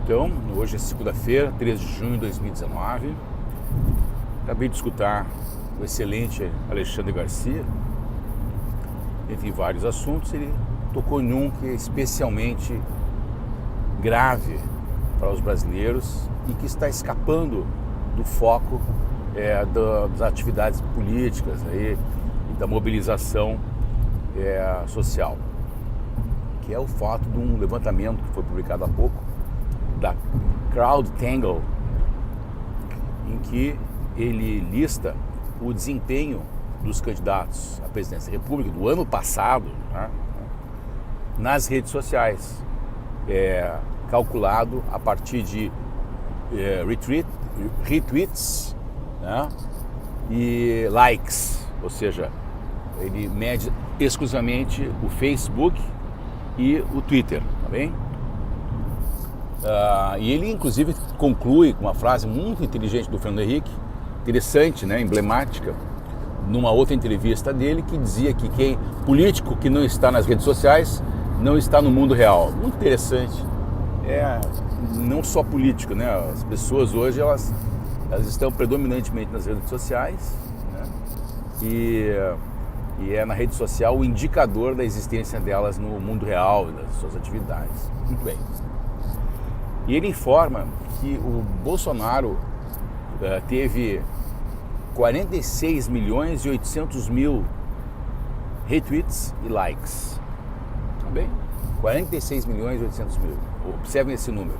Então, hoje é segunda-feira, 3 de junho de 2019. Acabei de escutar o excelente Alexandre Garcia. Entre vários assuntos, ele tocou em um que é especialmente grave para os brasileiros e que está escapando do foco das atividades políticas e da mobilização social, que é o fato de um levantamento que foi publicado há pouco da CrowdTangle, em que ele lista o desempenho dos candidatos à presidência da República do ano passado, né, nas redes sociais, calculado a partir de retweets, né, e likes, ou seja, ele mede exclusivamente o Facebook e o Twitter, tá bem? E ele inclusive conclui com uma frase muito inteligente do Fernando Henrique, interessante, né, emblemática, numa outra entrevista dele, que dizia que quem político que não está nas redes sociais não está no mundo real. Muito interessante. Não só político, né? As pessoas hoje elas estão predominantemente nas redes sociais, né? E é na rede social o indicador da existência delas no mundo real, das suas atividades. Muito bem. E ele informa que o Bolsonaro teve 46 milhões e 800 mil retweets e likes. Tá bem? 46 milhões e 800 mil. Observem esse número.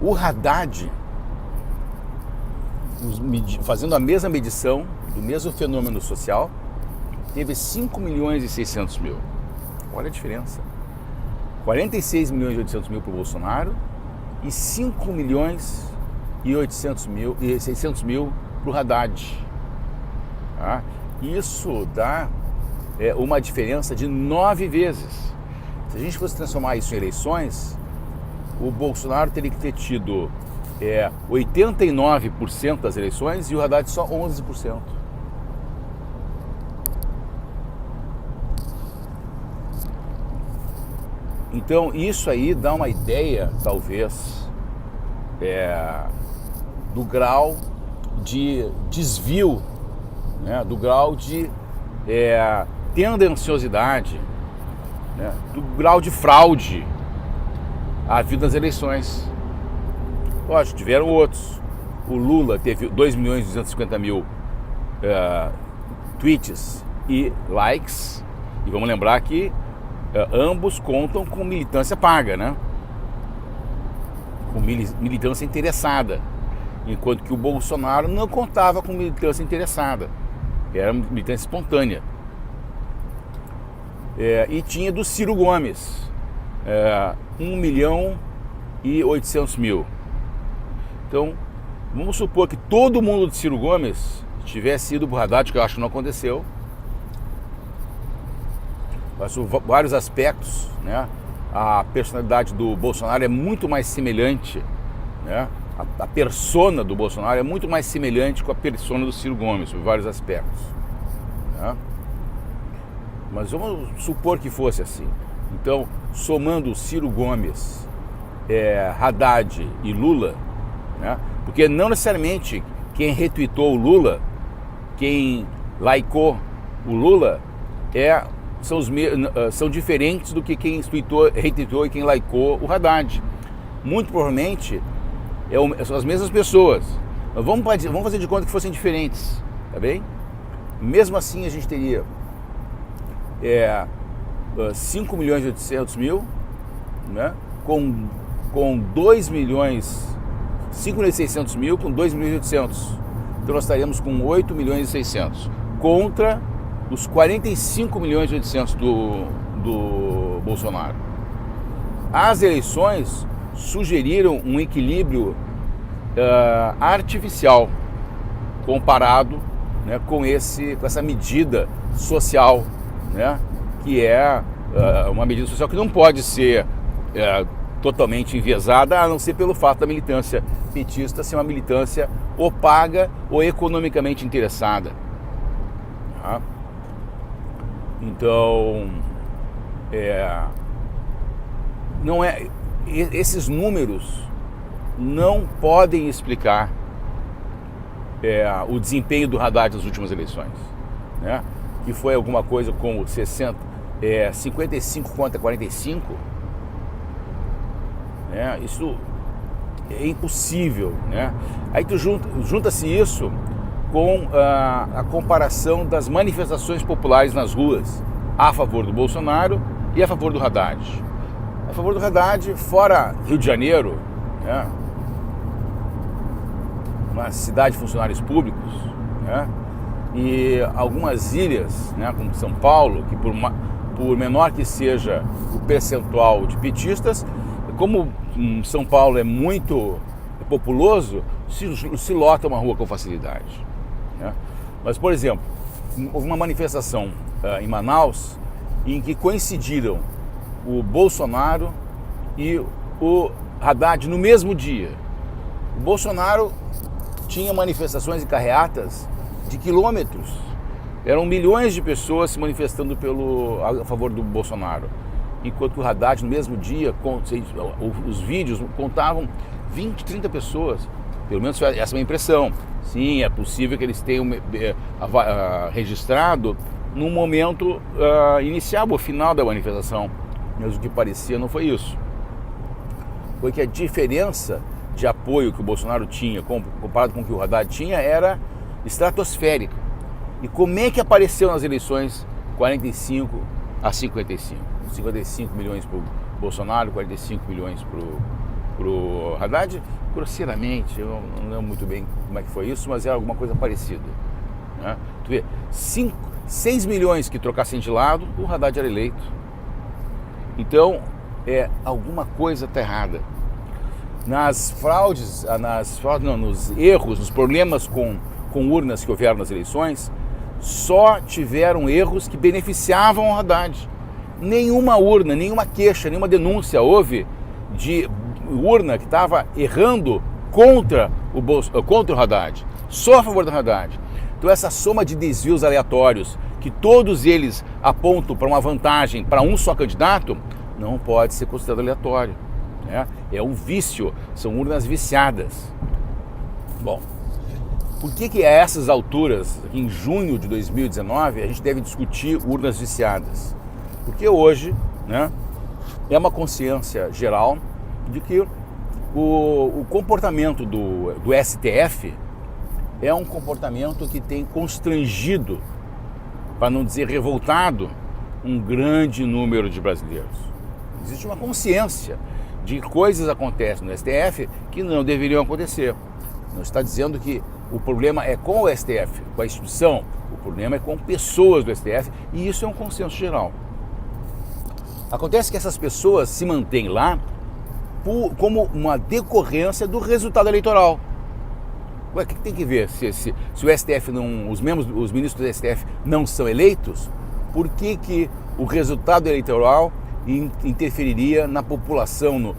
O Haddad, fazendo a mesma medição do mesmo fenômeno social, teve 5 milhões e 600 mil. Olha a diferença. 46 milhões e 800 mil para o Bolsonaro e 5 milhões e 600 mil para o Haddad. Tá? Isso dá uma diferença de 9 vezes. Se a gente fosse transformar isso em eleições, o Bolsonaro teria que ter tido 89% das eleições e o Haddad só 11%. Então isso aí dá uma ideia, talvez, do grau de desvio, né, do grau de tendenciosidade, né, do grau de fraude havido nas eleições. Lógico, tiveram outros. O Lula teve 2 milhões e 250 mil tweets e likes, e vamos lembrar que ambos contam com militância paga, né? Com militância interessada, enquanto que o Bolsonaro não contava com militância interessada, era militância espontânea. E tinha do Ciro Gomes 1 milhão e 800 mil. Então, vamos supor que todo mundo de Ciro Gomes tivesse ido para o Haddad, que eu acho que não aconteceu. Vários aspectos, né? A personalidade do Bolsonaro é muito mais semelhante, né? A persona do Bolsonaro é muito mais semelhante com a persona do Ciro Gomes, por vários aspectos, né? Mas vamos supor que fosse assim. Então, somando Ciro Gomes, Haddad e Lula, né? Porque não necessariamente quem retweetou o Lula, quem likeou o Lula, são diferentes do que quem retweetou e quem likeou o Haddad. Muito provavelmente são as mesmas pessoas. Mas vamos fazer de conta que fossem diferentes, tá bem? Mesmo assim a gente teria 5 milhões e 800 mil, né? Com 2 milhões, 5 milhões e 600 mil com 2 milhões e 800. Então nós estaríamos com 8 milhões e 600 contra os 45 milhões e 800 do Bolsonaro. As eleições sugeriram um equilíbrio artificial comparado, né, com essa medida social, né, que é uma medida social que não pode ser totalmente enviesada, a não ser pelo fato da militância petista ser uma militância ou paga ou economicamente interessada. Tá? Então, esses números não podem explicar o desempenho do Haddad nas últimas eleições, né? Que foi alguma coisa como 55 contra 45, né? Isso é impossível, né? Aí tu junta-se isso com a comparação das manifestações populares nas ruas a favor do Bolsonaro e a favor do Haddad. A favor do Haddad, fora Rio de Janeiro, né? Uma cidade de funcionários públicos, né? E algumas ilhas, né, como São Paulo, que por menor que seja o percentual de petistas, como São Paulo é muito populoso, se lota uma rua com facilidade, né? Mas, por exemplo, houve uma manifestação em Manaus em que coincidiram o Bolsonaro e o Haddad no mesmo dia. O Bolsonaro tinha manifestações e carreatas de quilômetros. Eram milhões de pessoas se manifestando a favor do Bolsonaro. Enquanto que o Haddad, no mesmo dia, os vídeos contavam 20, 30 pessoas. Pelo menos essa é a minha impressão. Sim, é possível que eles tenham registrado no momento inicial, ou final da manifestação. Mas o que parecia não foi isso. Foi que a diferença de apoio que o Bolsonaro tinha comparado com o que o Haddad tinha era estratosférica. E como é que apareceu nas eleições 45 a 55? 55 milhões para o Bolsonaro, 45 milhões para o Haddad? Grosseiramente, eu não lembro muito bem como é que foi isso, mas era alguma coisa parecida, né? Tu vê, 6 milhões que trocassem de lado, o Haddad era eleito. Então, alguma coisa está errada. Nos erros, nos problemas com urnas que houveram nas eleições, só tiveram erros que beneficiavam o Haddad. Nenhuma urna, nenhuma queixa, nenhuma denúncia houve de urna que estava errando contra o Haddad, só a favor do Haddad. Então essa soma de desvios aleatórios, que todos eles apontam para uma vantagem para um só candidato, não pode ser considerado aleatório, né? É um vício, são urnas viciadas. Bom, por que a essas alturas, em junho de 2019, a gente deve discutir urnas viciadas? Porque hoje, né, é uma consciência geral de que o comportamento do STF é um comportamento que tem constrangido, para não dizer revoltado, um grande número de brasileiros. Existe uma consciência de que coisas acontecem no STF que não deveriam acontecer. Não está dizendo que o problema é com o STF, com a instituição, o problema é com pessoas do STF, e isso é um consenso geral. Acontece que essas pessoas se mantêm lá como uma decorrência do resultado eleitoral. Ué, o que tem que ver? Se o STF não, os ministros do STF não são eleitos, por que o resultado eleitoral interferiria na população,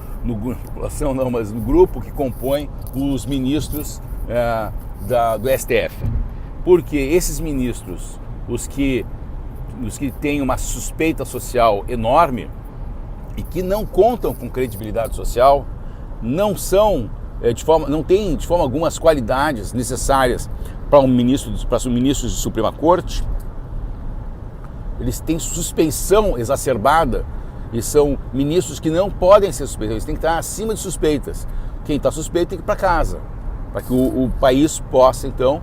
população não, mas no grupo que compõe os ministros do STF? Porque esses ministros, os que têm uma suspeita social enorme e que não contam com credibilidade social, não têm de forma alguma as qualidades necessárias para os ministros de Suprema Corte. Eles têm suspeição exacerbada e são ministros que não podem ser suspeitos, eles têm que estar acima de suspeitas. Quem está suspeito tem que ir para casa, para que o país possa então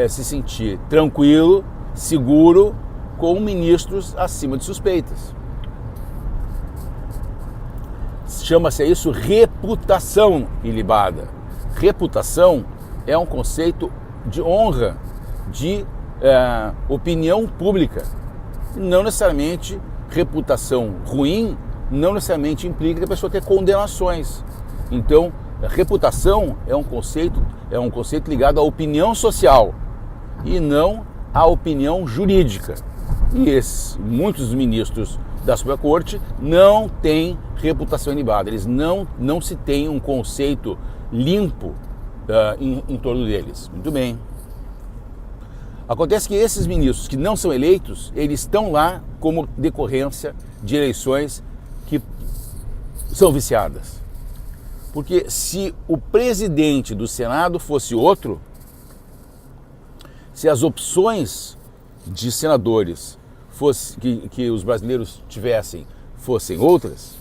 se sentir tranquilo, seguro, com ministros acima de suspeitas. Chama-se isso reputação ilibada. Reputação é um conceito de honra, de opinião pública. Não necessariamente reputação ruim, não necessariamente implica que a pessoa tenha condenações. Então, reputação é um conceito ligado à opinião social e não à opinião jurídica. E muitos ministros da Suprema Corte não têm reputação ilibada, eles não se tem um conceito limpo em torno deles. Muito bem. Acontece que esses ministros que não são eleitos, eles estão lá como decorrência de eleições que são viciadas. Porque se o presidente do Senado fosse outro, se as opções de senadores que os brasileiros tivessem fossem outras,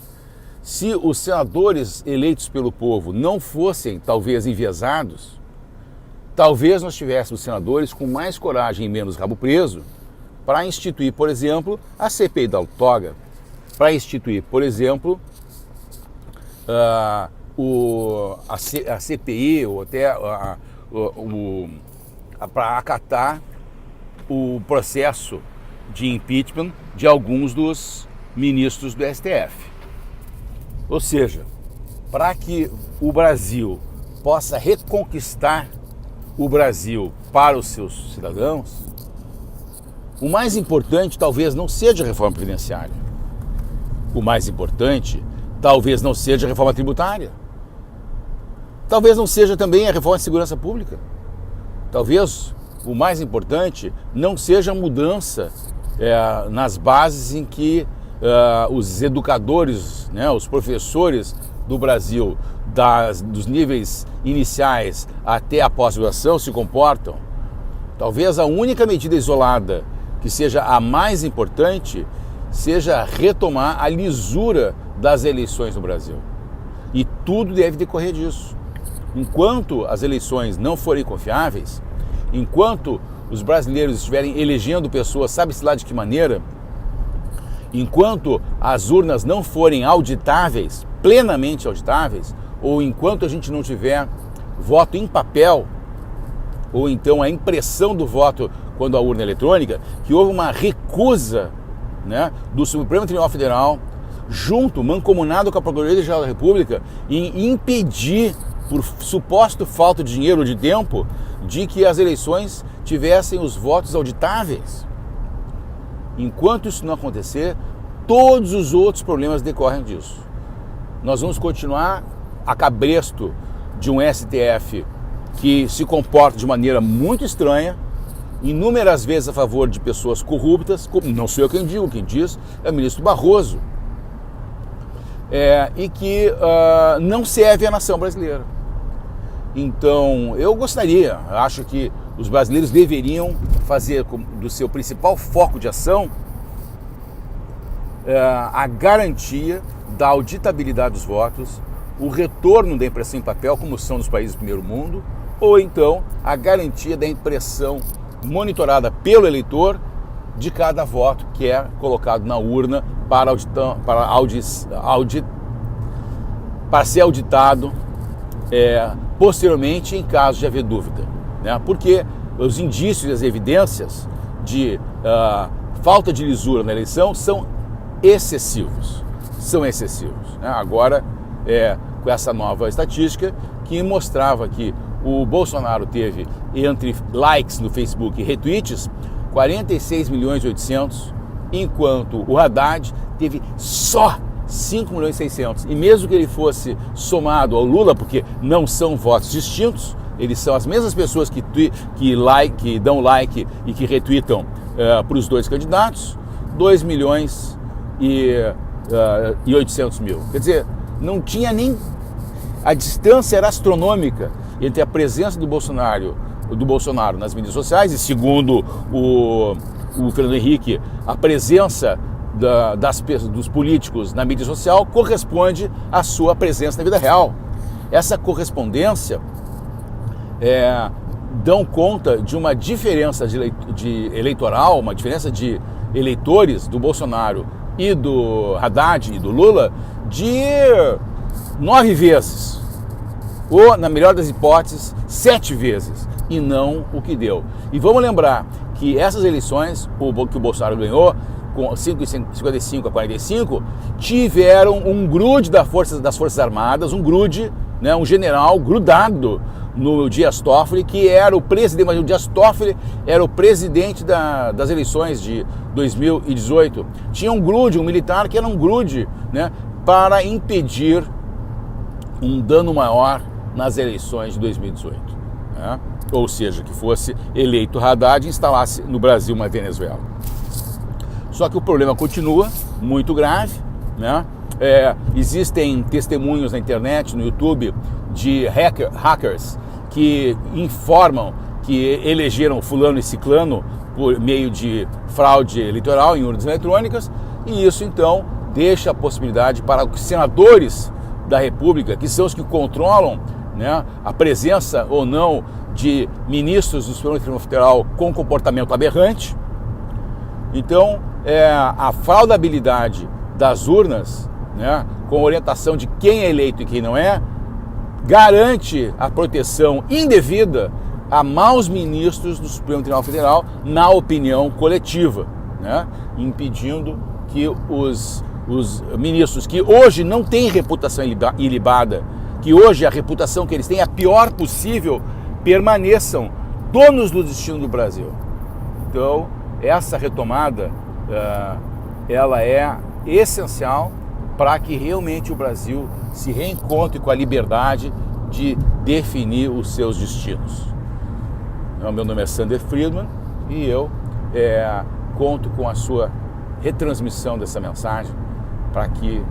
se os senadores eleitos pelo povo não fossem talvez enviesados, talvez nós tivéssemos senadores com mais coragem e menos rabo preso para instituir, por exemplo, a CPI da toga, para instituir, por exemplo, a CPI ou até para acatar o processo de impeachment de alguns dos ministros do STF. Ou seja, para que o Brasil possa reconquistar o Brasil para os seus cidadãos, o mais importante talvez não seja a reforma previdenciária. O mais importante talvez não seja a reforma tributária. Talvez não seja também a reforma de segurança pública. Talvez o mais importante não seja a mudança nas bases em que os educadores, né, os professores do Brasil, dos níveis iniciais até a pós-graduação se comportam. Talvez a única medida isolada que seja a mais importante seja retomar a lisura das eleições no Brasil. E tudo deve decorrer disso. Enquanto as eleições não forem confiáveis, enquanto os brasileiros estiverem elegendo pessoas, sabe-se lá de que maneira, enquanto as urnas não forem auditáveis, plenamente auditáveis, ou enquanto a gente não tiver voto em papel, ou então a impressão do voto quando a urna é eletrônica, que houve uma recusa, né, do Supremo Tribunal Federal, mancomunado com a Procuradoria-Geral da República, em impedir, por suposto falta de dinheiro ou de tempo, de que as eleições tivessem os votos auditáveis. Enquanto isso não acontecer, todos os outros problemas decorrem disso. Nós vamos continuar a cabresto de um STF que se comporta de maneira muito estranha, inúmeras vezes a favor de pessoas corruptas, não sou eu quem digo, quem diz é o ministro Barroso, e que não serve à nação brasileira. Então, eu acho que os brasileiros deveriam fazer do seu principal foco de ação a garantia da auditabilidade dos votos, o retorno da impressão em papel, como são nos países do primeiro mundo, ou então a garantia da impressão monitorada pelo eleitor de cada voto que é colocado na urna para ser auditado posteriormente em caso de haver dúvida, né? Porque os indícios e as evidências de falta de lisura na eleição são excessivos, né? Agora, com essa nova estatística que mostrava que o Bolsonaro teve, entre likes no Facebook e retweets, 46.800.000, enquanto o Haddad teve só 5.600.000. E mesmo que ele fosse somado ao Lula, porque não são votos distintos, eles são as mesmas pessoas que dão like e que retweetam para os dois candidatos, 2.800.000. Quer dizer, não tinha nem... A distância era astronômica entre a presença do Bolsonaro nas mídias sociais e, segundo o Fernando Henrique, a presença dos políticos na mídia social corresponde à sua presença na vida real. Essa correspondência dão conta de uma diferença eleitoral, uma diferença de eleitores do Bolsonaro e do Haddad e do Lula de 9 vezes, ou, na melhor das hipóteses, 7 vezes, e não o que deu. E vamos lembrar que essas eleições, que o Bolsonaro ganhou, com 55 a 45, tiveram um grude das Forças Armadas, né, um general grudado no Dias Toffoli, que era o presidente, mas o Dias Toffoli era o presidente das eleições de 2018. Tinha um militar que era um grude, né, para impedir um dano maior nas eleições de 2018. Né? Ou seja, que fosse eleito Haddad e instalasse no Brasil uma Venezuela. Só que o problema continua muito grave, né? Existem testemunhos na internet, no YouTube, de hackers que informam que elegeram fulano e ciclano por meio de fraude eleitoral em urnas eletrônicas, e isso então deixa a possibilidade para os senadores da República, que são os que controlam, né, a presença ou não de ministros do Supremo Tribunal Federal com comportamento aberrante. Então, a fraudabilidade das urnas, né, com orientação de quem é eleito e quem não é, garante a proteção indevida a maus ministros do Supremo Tribunal Federal, na opinião coletiva, né, impedindo que os ministros que hoje não têm reputação ilibada, que hoje a reputação que eles têm é a pior possível, permaneçam donos do destino do Brasil. Então, essa retomada, ela é essencial para que realmente o Brasil se reencontre com a liberdade de definir os seus destinos. Meu nome é Sander Friedman e eu conto com a sua retransmissão dessa mensagem para que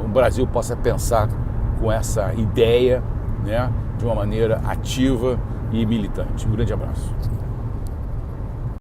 o Brasil possa pensar com essa ideia, né, de uma maneira ativa e militante. Um grande abraço.